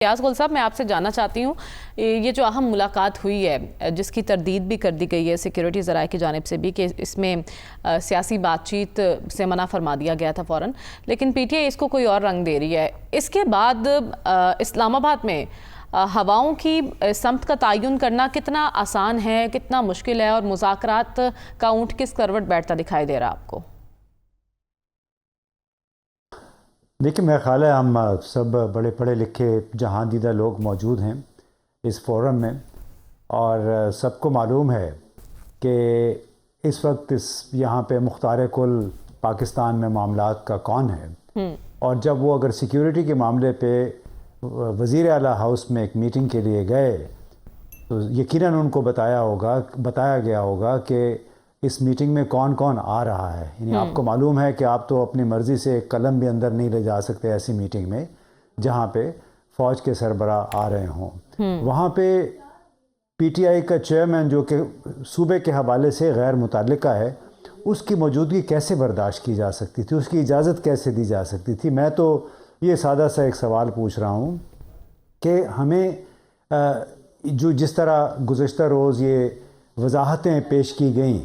ریاض گل صاحب، میں آپ سے جاننا چاہتی ہوں، یہ جو اہم ملاقات ہوئی ہے جس کی تردید بھی کر دی گئی ہے سیکیورٹی ذرائع کی جانب سے بھی کہ اس میں سیاسی بات چیت سے منع فرما دیا گیا تھا فوراً، لیکن پی ٹی آئی اس کو کوئی اور رنگ دے رہی ہے۔ اس کے بعد اسلام آباد میں ہواؤں کی سمت کا تعین کرنا کتنا آسان ہے، کتنا مشکل ہے، اور مذاکرات کا اونٹ کس کروٹ بیٹھتا دکھائی دے رہا آپ کو؟ دیکھیں، میرا خیال ہے ہم سب بڑے پڑھے لکھے جہاں دیدہ لوگ موجود ہیں اس فورم میں، اور سب کو معلوم ہے کہ اس وقت یہاں پہ مختار کل پاکستان میں معاملات کا کون ہے، اور جب وہ اگر سیکیورٹی کے معاملے پہ وزیر اعلیٰ ہاؤس میں ایک میٹنگ کے لیے گئے تو یقیناً ان کو بتایا گیا ہوگا کہ اس میٹنگ میں کون کون آ رہا ہے۔ یعنی آپ کو معلوم ہے کہ آپ تو اپنی مرضی سے ایک قلم بھی اندر نہیں لے جا سکتے ایسی میٹنگ میں جہاں پہ فوج کے سربراہ آ رہے ہوں۔ وہاں پہ پی ٹی آئی کا چیئرمین جو کہ صوبے کے حوالے سے غیر متعلقہ ہے، اس کی موجودگی کیسے برداشت کی جا سکتی تھی، اس کی اجازت کیسے دی جا سکتی تھی؟ میں تو یہ سادہ سا ایک سوال پوچھ رہا ہوں کہ ہمیں جس طرح گزشتہ روز یہ وضاحتیں پیش کی گئیں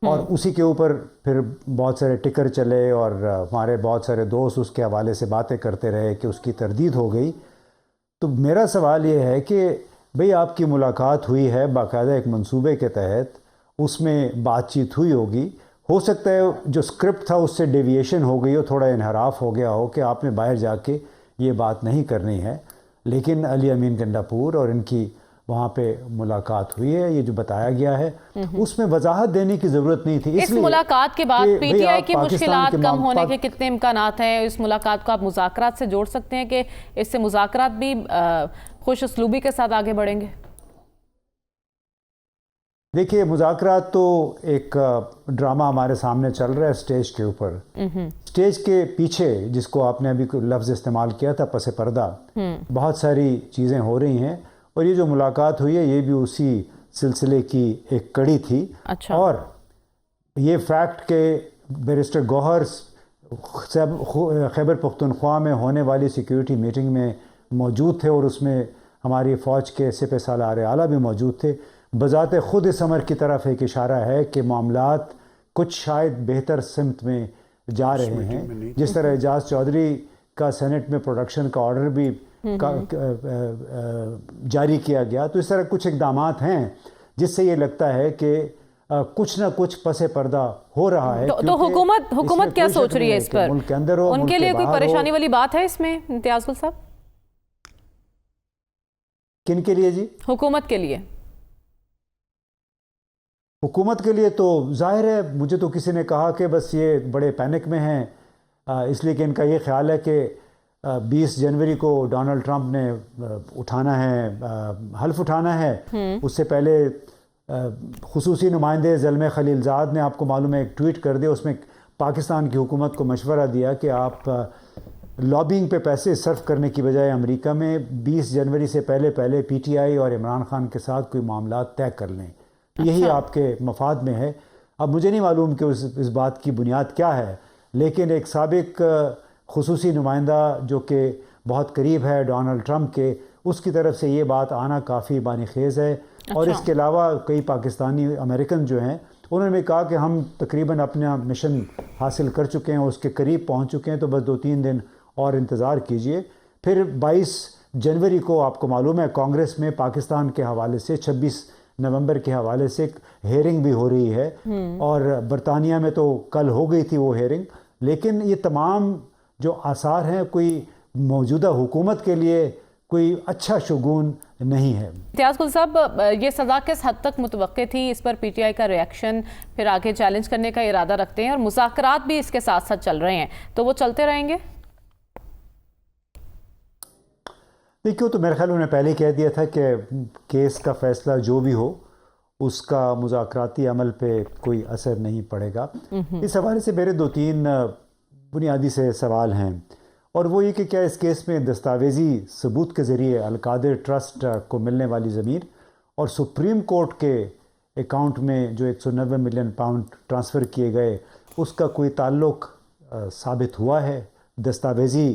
اور اسی کے اوپر پھر بہت سارے ٹکر چلے اور ہمارے بہت سارے دوست اس کے حوالے سے باتیں کرتے رہے کہ اس کی تردید ہو گئی، تو میرا سوال یہ ہے کہ بھئی آپ کی ملاقات ہوئی ہے باقاعدہ ایک منصوبے کے تحت، اس میں بات چیت ہوئی ہوگی، ہو سکتا ہے جو اسکرپٹ تھا اس سے ڈیویشن ہو گئی ہو، تھوڑا انحراف ہو گیا ہو کہ آپ نے باہر جا کے یہ بات نہیں کرنی ہے، لیکن علی امین گنڈاپور اور ان کی وہاں پہ ملاقات ہوئی ہے، یہ جو بتایا گیا ہے اس میں وضاحت دینے کی ضرورت نہیں تھی۔ اس ملاقات کے بعد پی ٹی آئی کی مشکلات کم ہونے کے کتنے امکانات ہیں؟ اس ملاقات کو آپ مذاکرات سے جوڑ سکتے ہیں کہ اس سے مذاکرات بھی خوش اسلوبی کے ساتھ آگے بڑھیں گے؟ دیکھیے، مذاکرات تو ایک ڈرامہ ہمارے سامنے چل رہا ہے اسٹیج کے اوپر، اسٹیج کے پیچھے جس کو آپ نے ابھی لفظ استعمال کیا تھا پس پردہ، بہت ساری چیزیں ہو رہی ہیں، اور یہ جو ملاقات ہوئی ہے یہ بھی اسی سلسلے کی ایک کڑی تھی۔ اور یہ فیکٹ کہ بیرسٹر گوہر خیبر پختونخوا میں ہونے والی سیکیورٹی میٹنگ میں موجود تھے اور اس میں ہماری فوج کے سپہ سالار اعلیٰ بھی موجود تھے، بذات خود اس امر کی طرف ایک اشارہ ہے کہ معاملات کچھ شاید بہتر سمت میں جا رہے ہیں۔ جس طرح اعجاز چودھری کا سینٹ میں پروڈکشن کا آرڈر بھی جاری کیا گیا، تو اس طرح کچھ اقدامات ہیں جس سے یہ لگتا ہے کہ کچھ نہ کچھ پس پردہ ہو رہا ہے۔ تو حکومت کیا سوچ رہی ہے اس پر؟ ملک کے اندر ہو، ان کے لیے کوئی پریشانی والی بات ہے اس میں امتیاز گل صاحب؟ کن کے لیے جی؟ حکومت کے لیے۔ حکومت کے لیے تو ظاہر ہے، مجھے تو کسی نے کہا کہ بس یہ بڑے پینک میں ہیں، اس لیے کہ ان کا یہ خیال ہے کہ 20 جنوری کو ڈونلڈ ٹرمپ نے حلف اٹھانا ہے۔ اس سے پہلے خصوصی نمائندے زلمے خلیل زاد نے، آپ کو معلوم ہے، ایک ٹویٹ کر دیا، اس میں پاکستان کی حکومت کو مشورہ دیا کہ آپ لابینگ پہ پیسے صرف کرنے کی بجائے امریکہ میں 20 جنوری سے پہلے پی ٹی آئی اور عمران خان کے ساتھ کوئی معاملات طے کر لیں، یہی آپ کے مفاد میں ہے۔ اب مجھے نہیں معلوم کہ اس بات کی بنیاد کیا ہے، لیکن ایک سابق خصوصی نمائندہ جو کہ بہت قریب ہے ڈونلڈ ٹرمپ کے، اس کی طرف سے یہ بات آنا کافی بانی خیز ہے۔ اور اس کے علاوہ کئی پاکستانی امریکن جو ہیں انہوں نے کہا کہ ہم تقریباً اپنا مشن حاصل کر چکے ہیں، اس کے قریب پہنچ چکے ہیں، تو بس 2-3 دن اور انتظار کیجئے۔ پھر 22 جنوری کو آپ کو معلوم ہے کانگریس میں پاکستان کے حوالے سے 26 نومبر کے حوالے سے ایک ہیئرنگ بھی ہو رہی ہے، اور برطانیہ میں تو کل ہو گئی تھی وہ ہیئرنگ، لیکن یہ تمام جو آثار ہیں کوئی موجودہ حکومت کے لیے کوئی اچھا شگون نہیں ہے۔ امتیاز گل صاحب، یہ سزا کس حد تک متوقع تھی؟ اس پر پی ٹی آئی کا ریاکشن، پھر آگے چیلنج کرنے کا ارادہ رکھتے ہیں، اور مذاکرات بھی اس کے ساتھ ساتھ چل رہے ہیں، تو وہ چلتے رہیں گے؟ دیکھو، تو میرے خیال انہوں نے پہلے کہہ دیا تھا کہ کیس کا فیصلہ جو بھی ہو اس کا مذاکراتی عمل پہ کوئی اثر نہیں پڑے گا۔ اس حوالے سے میرے 2-3 بنیادی سے سوال ہیں، اور وہ یہ کہ کیا اس کیس میں دستاویزی ثبوت کے ذریعے القادر ٹرسٹ کو ملنے والی زمین اور سپریم کورٹ کے اکاؤنٹ میں جو 190 ملین پاؤنڈ ٹرانسفر کیے گئے اس کا کوئی تعلق ثابت ہوا ہے؟ دستاویزی